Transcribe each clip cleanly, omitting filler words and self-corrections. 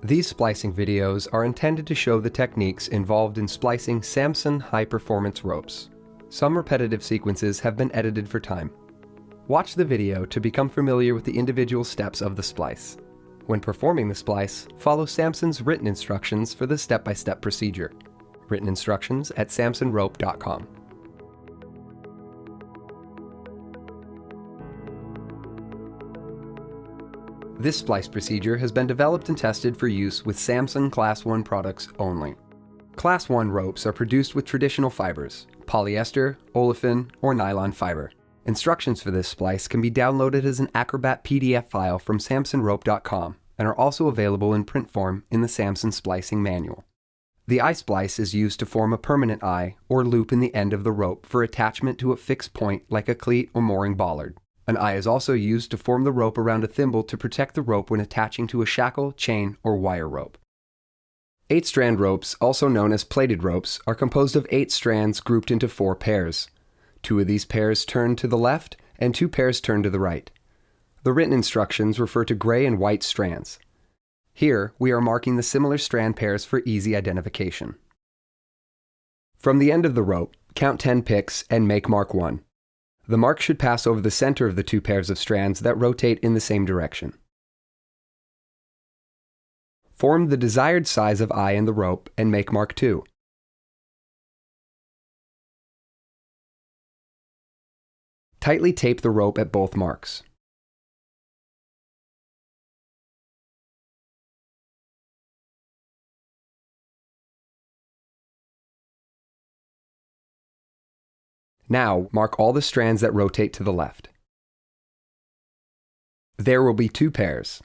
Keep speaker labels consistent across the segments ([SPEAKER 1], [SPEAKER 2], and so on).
[SPEAKER 1] These splicing videos are intended to show the techniques involved in splicing Samson high-performance ropes. Some repetitive sequences have been edited for time. Watch the video to become familiar with the individual steps of the splice. When performing the splice, follow Samson's written instructions for the step-by-step procedure. Written instructions at samsonrope.com. This splice procedure has been developed and tested for use with Samson Class 1 products only. Class 1 ropes are produced with traditional fibers, polyester, olefin, or nylon fiber. Instructions for this splice can be downloaded as an Acrobat PDF file from samsonrope.com and are also available in print form in the Samson Splicing Manual. The eye splice is used to form a permanent eye or loop in the end of the rope for attachment to a fixed point like a cleat or mooring bollard. An eye is also used to form the rope around a thimble to protect the rope when attaching to a shackle, chain, or wire rope. 8-strand ropes, also known as plaited ropes, are composed of 8 strands grouped into 4 pairs. 2 of these pairs turn to the left and 2 pairs turn to the right. The written instructions refer to gray and white strands. Here, we are marking the similar strand pairs for easy identification. From the end of the rope, count 10 picks and make mark 1. The mark should pass over the center of the 2 pairs of strands that rotate in the same direction. Form the desired size of eye in the rope and make mark 2. Tightly tape the rope at both marks. Now, mark all the strands that rotate to the left. There will be 2 pairs.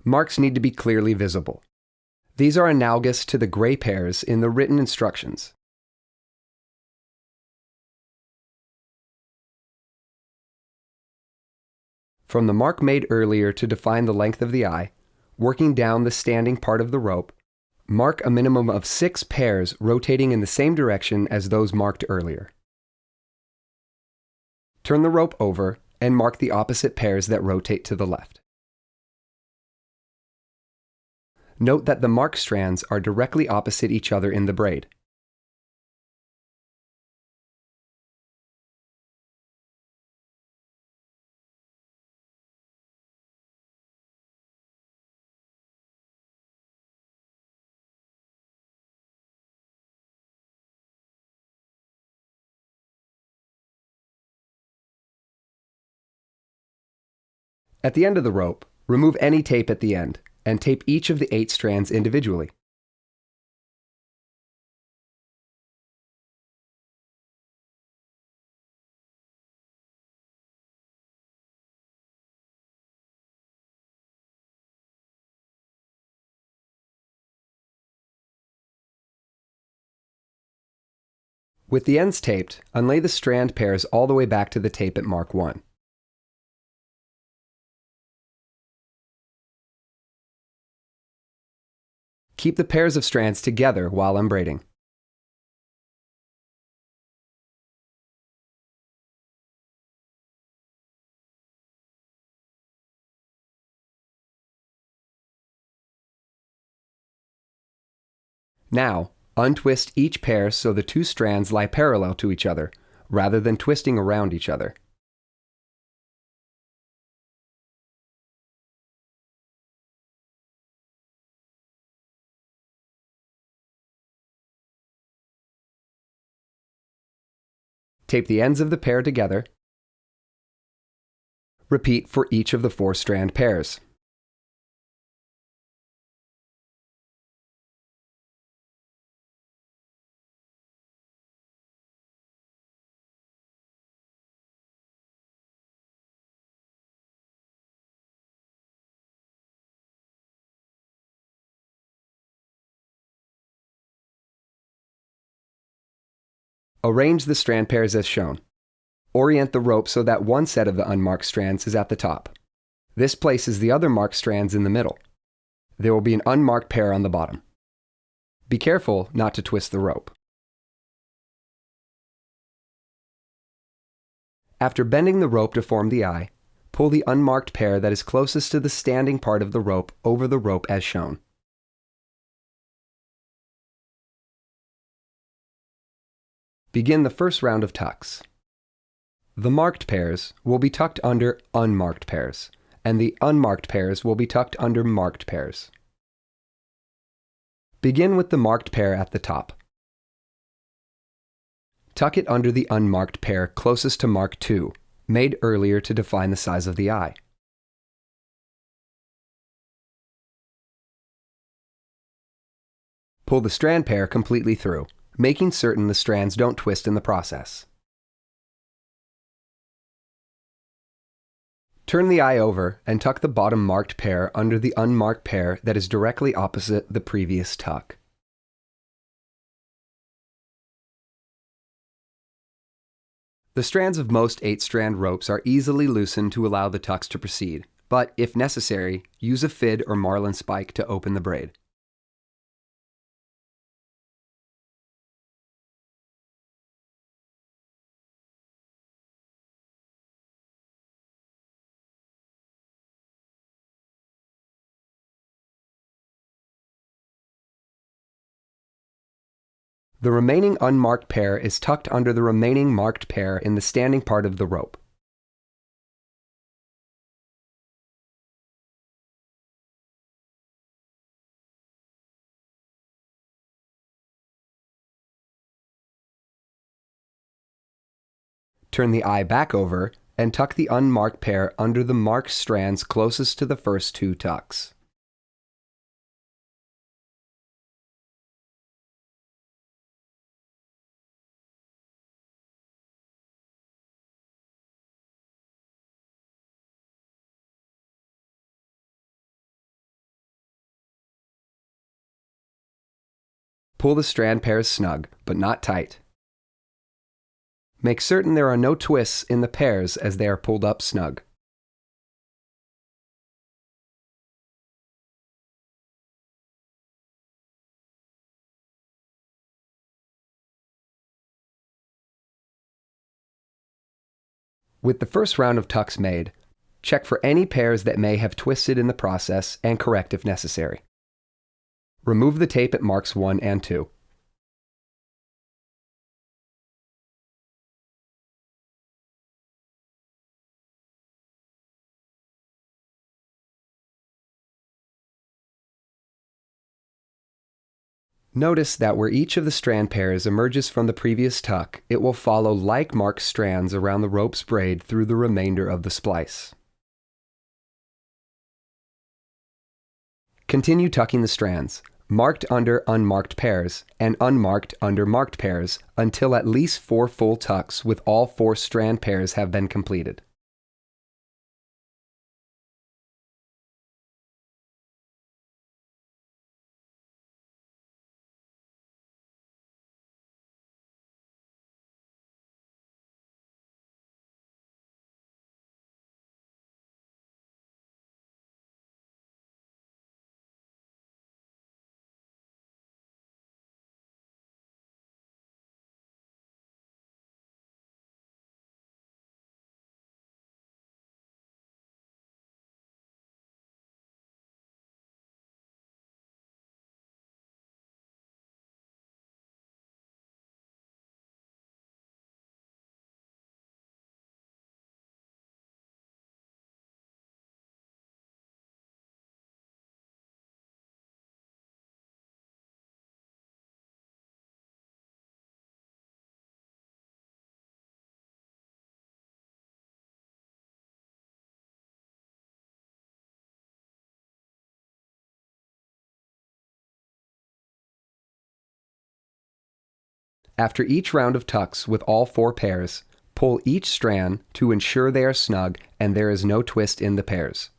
[SPEAKER 1] Marks need to be clearly visible. These are analogous to the gray pairs in the written instructions. From the mark made earlier to define the length of the eye, working down the standing part of the rope, mark a minimum of 6 pairs rotating in the same direction as those marked earlier. Turn the rope over and mark the opposite pairs that rotate to the left. Note that the marked strands are directly opposite each other in the braid. At the end of the rope, remove any tape at the end, and tape each of the 8 strands individually. With the ends taped, unlay the strand pairs all the way back to the tape at mark 1. Keep the pairs of strands together while unbraiding. Now, untwist each pair so the 2 strands lie parallel to each other, rather than twisting around each other. Tape the ends of the pair together. Repeat for each of the 4 strand pairs. Arrange the strand pairs as shown. Orient the rope so that one set of the unmarked strands is at the top. This places the other marked strands in the middle. There will be an unmarked pair on the bottom. Be careful not to twist the rope. After bending the rope to form the eye, Pull the unmarked pair that is closest to the standing part of the rope over the rope as shown. Begin the first round of tucks. The marked pairs will be tucked under unmarked pairs, and the unmarked pairs will be tucked under marked pairs. Begin with the marked pair at the top. Tuck it under the unmarked pair closest to mark 2, made earlier to define the size of the eye. Pull the strand pair completely through, making certain the strands don't twist in the process. Turn the eye over and tuck the bottom marked pair under the unmarked pair that is directly opposite the previous tuck. The strands of most 8-strand ropes are easily loosened to allow the tucks to proceed, but if necessary, use a fid or marlin spike to open the braid. The remaining unmarked pair is tucked under the remaining marked pair in the standing part of the rope. Turn the eye back over and tuck the unmarked pair under the marked strands closest to the first 2 tucks. Pull the strand pairs snug, but not tight. Make certain there are no twists in the pairs as they are pulled up snug. With the first round of tucks made, check for any pairs that may have twisted in the process and correct if necessary. Remove the tape at marks 1 and 2. Notice that where each of the strand pairs emerges from the previous tuck, it will follow like marked strands around the rope's braid through the remainder of the splice. Continue tucking the strands, marked under unmarked pairs and unmarked under marked pairs until at least 4 full tucks with all 4 strand pairs have been completed. After each round of tucks with all 4 pairs, pull each strand to ensure they are snug and there is no twist in the pairs.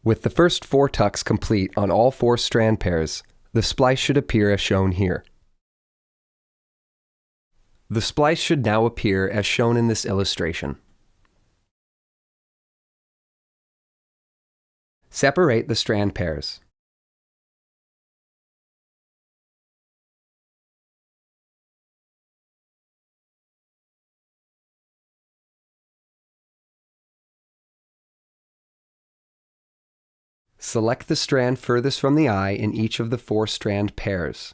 [SPEAKER 1] With the first 4 tucks complete on all 4 strand pairs, the splice should appear as shown here. The splice should now appear as shown in this illustration. Separate the strand pairs. Select the strand furthest from the eye in each of the 4 strand pairs.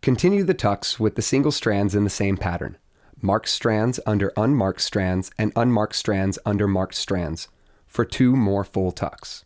[SPEAKER 1] Continue the tucks with the single strands in the same pattern. Mark strands under unmarked strands and unmarked strands under marked strands for 2 more full tucks.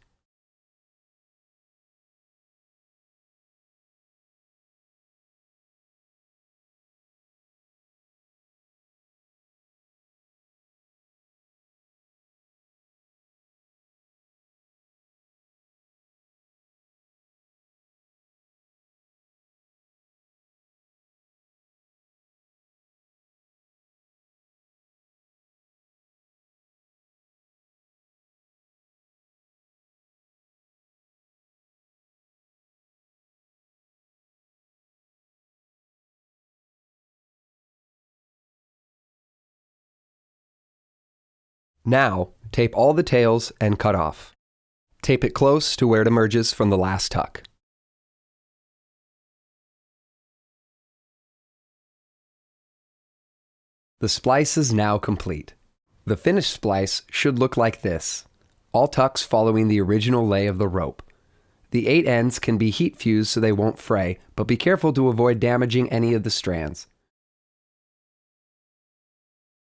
[SPEAKER 1] Now, tape all the tails and cut off. Tape it close to where it emerges from the last tuck. The splice is now complete. The finished splice should look like this, all tucks following the original lay of the rope. The 8 ends can be heat fused so they won't fray, but be careful to avoid damaging any of the strands.